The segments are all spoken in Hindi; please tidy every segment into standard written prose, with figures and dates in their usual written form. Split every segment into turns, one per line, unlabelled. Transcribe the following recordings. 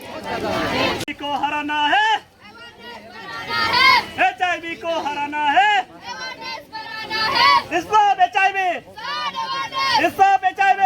को हराना है, HIV को हराना है, stop HIV, stop HIV।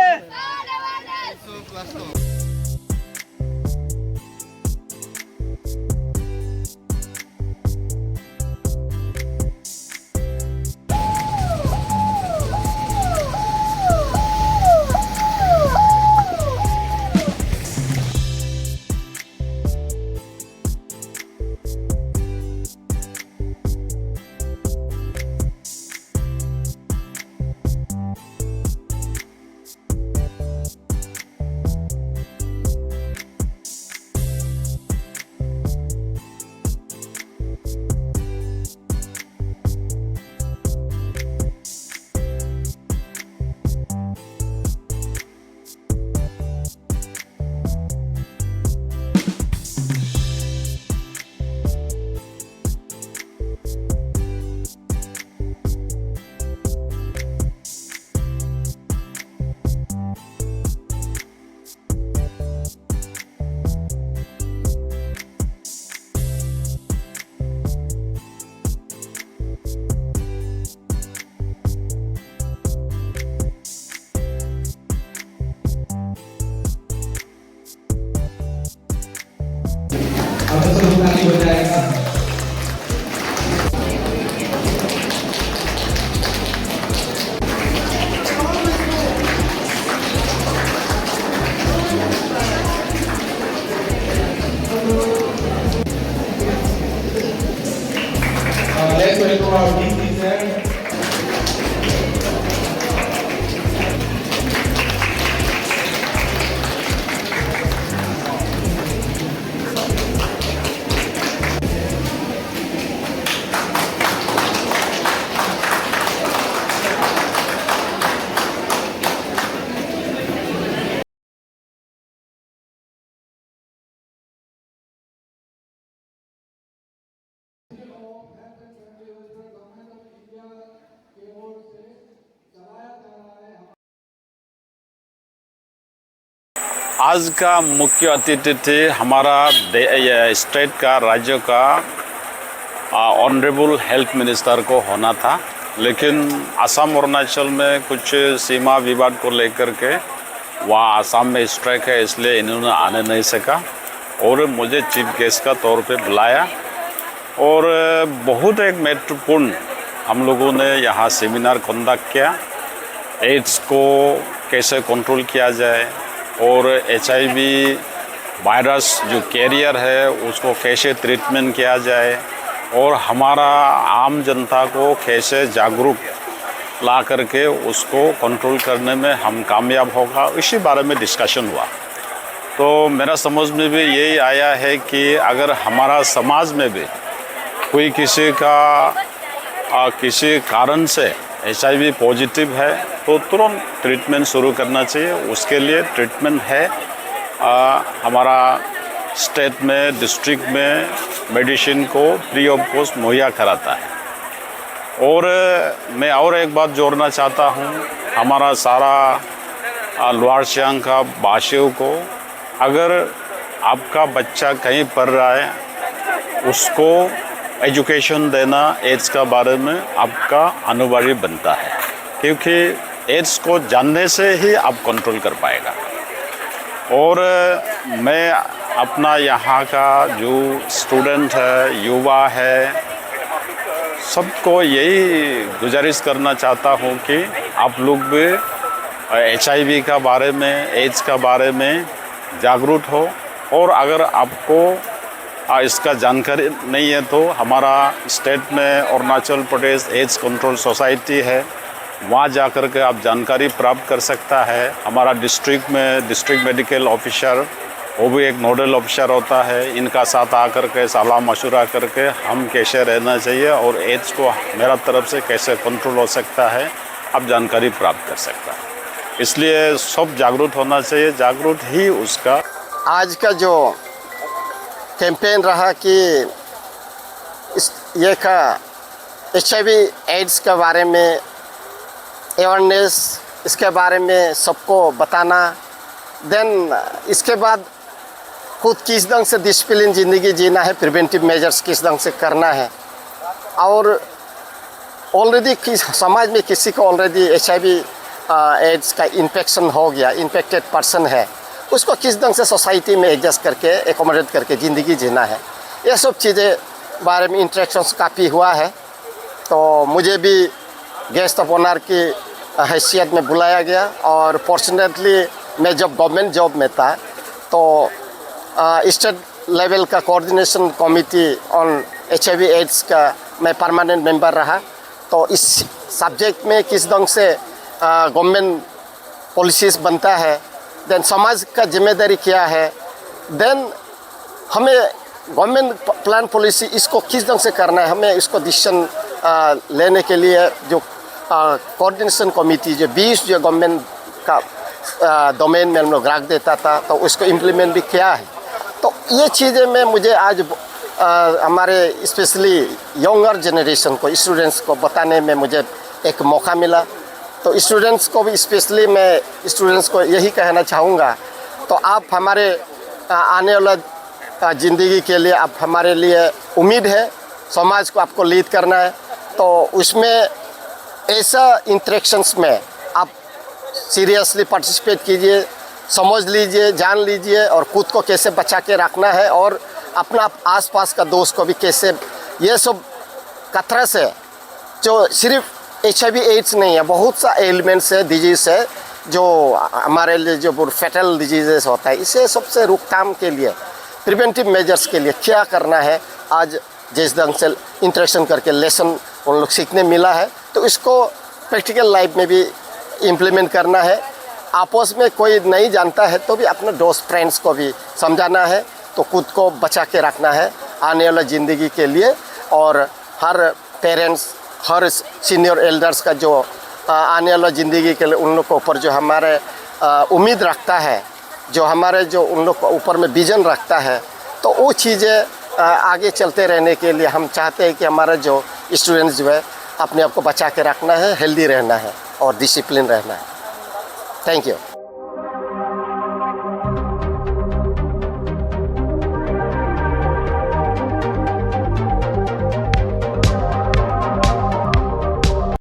Let's welcome our team teacher.
आज का मुख्य अतिथि थे हमारा स्टेट का, राज्य का ऑनरेबल हेल्थ मिनिस्टर को होना था, लेकिन असम अरुणाचल में कुछ सीमा विवाद को लेकर के वहाँ असम में स्ट्राइक है, इसलिए इन्होंने आने नहीं सका और मुझे चीफ गेस्ट का तौर पे बुलाया। और बहुत एक महत्वपूर्ण हम लोगों ने यहाँ सेमिनार कंडक्ट किया, एड्स को कैसे कंट्रोल किया जाए और HIV वायरस जो कैरियर है उसको कैसे ट्रीटमेंट किया जाए और हमारा आम जनता को कैसे जागरूक ला करके उसको कंट्रोल करने में हम कामयाब होगा, इसी बारे में डिस्कशन हुआ। तो मेरा समझ में भी यही आया है कि अगर हमारा समाज में भी कोई किसी का किसी कारण से HIV पॉजिटिव है तो तुरंत ट्रीटमेंट शुरू करना चाहिए। उसके लिए ट्रीटमेंट है, हमारा स्टेट में, डिस्ट्रिक्ट में मेडिसिन को फ्री ऑफ कॉस्ट मुहैया कराता है। और मैं और एक बात जोड़ना चाहता हूँ, हमारा सारा लोअर सियांग का वासियों को, अगर आपका बच्चा कहीं पढ़ रहा है उसको एजुकेशन देना एड्स का बारे में आपका अनिवार्य बनता है, क्योंकि एड्स को जानने से ही आप कंट्रोल कर पाएगा। और मैं अपना यहाँ का जो स्टूडेंट है, युवा है, सबको यही गुजारिश करना चाहता हूँ कि आप लोग भी HIV का बारे में, एड्स का बारे में जागरूक हो। और अगर आपको इसका जानकारी नहीं है तो हमारा स्टेट में Arunachal Pradesh AIDS control society है, वहाँ जाकर के आप जानकारी प्राप्त कर सकता है। हमारा डिस्ट्रिक्ट में डिस्ट्रिक्ट मेडिकल ऑफिसर, वो भी एक नोडल ऑफिसर होता है, इनका साथ आकर के सलाह मशवरा करके हम कैसे रहना चाहिए और एड्स को मेरा तरफ से कैसे कंट्रोल हो सकता है, आप जानकारी प्राप्त कर सकता है। इसलिए सब जागरूक होना चाहिए, जागरूक ही उसका।
आज का जो कैंपेन रहा कि ये का HIV एड्स के बारे में अवेयरनेस, इसके बारे में सबको बताना, देन इसके बाद खुद किस ढंग से डिसिप्लिन ज़िंदगी जीना है, प्रिवेंटिव मेजर्स किस ढंग से करना है, और ऑलरेडी समाज में किसी को ऑलरेडी HIV एड्स का इन्फेक्शन हो गया, इन्फेक्टेड पर्सन है, उसको किस ढंग से सोसाइटी में एडजस्ट करके एकोमोडेट करके ज़िंदगी जीना है, ये सब चीज़ें बारे में इंटरेक्शंस काफ़ी हुआ है। तो मुझे भी गेस्ट ऑफ ऑनर की हैसियत में बुलाया गया, और फॉर्चुनेटली मैं जब गवर्नमेंट जॉब में था तो स्टेट लेवल का coordination committee on HIV AIDS का मैं परमानेंट मेंबर रहा। तो इस सब्जेक्ट में किस ढंग से गवर्नमेंट पॉलिसीज़ बनता है, देन समाज का जिम्मेदारी क्या है, देन हमें गवर्नमेंट प्लान पॉलिसी इसको किस ढंग से करना है, हमें इसको डिसीजन लेने के लिए जो कोऑर्डिनेशन कमेटी जो 20 जो गवर्नमेंट का डोमेन में हम लोग रख देता था, तो उसको इम्प्लीमेंट भी किया है। तो ये चीज़ें में मुझे आज हमारे स्पेशली यंगर जनरेशन को, स्टूडेंट्स को बताने में मुझे एक मौका मिला। तो स्टूडेंट्स को भी स्पेशली मैं स्टूडेंट्स को यही कहना चाहूँगा, तो आप हमारे आने वाला ज़िंदगी के लिए आप हमारे लिए उम्मीद है, समाज को आपको लीड करना है। तो उसमें ऐसा इंटरेक्शंस में आप सीरियसली पार्टिसिपेट कीजिए, समझ लीजिए, जान लीजिए, और खुद को कैसे बचा के रखना है, और अपना आसपास का दोस्त को भी कैसे, ये सब खतरा से, जो सिर्फ HIV एड्स नहीं है, बहुत सा एलिमेंट्स है, डिजीज़ है जो हमारे लिए जो फैटल डिजीज़ होता है, इसे सबसे रोकथाम के लिए प्रिवेंटिव मेजर्स के लिए क्या करना है, आज जिस ढंग से इंटरेक्शन करके लेसन उन लोग सीखने मिला है, तो इसको प्रैक्टिकल लाइफ में भी इम्प्लीमेंट करना है। आपस में कोई नहीं जानता है तो भी अपने दोस्त फ्रेंड्स को भी समझाना है, तो खुद को बचा के रखना है आने वाला ज़िंदगी के लिए। और हर पेरेंट्स, हर सीनियर एल्डर्स का जो आने वाला ज़िंदगी के लिए उन लोग के ऊपर जो हमारे उम्मीद रखता है, जो हमारे जो उन लोग के ऊपर में विजन रखता है, तो वो चीज़ें आगे चलते रहने के लिए हम चाहते हैं कि हमारा जो स्टूडेंट्स जो है अपने आप को बचा के रखना है, हेल्दी रहना है और डिसिप्लिन रहना है। Thank you.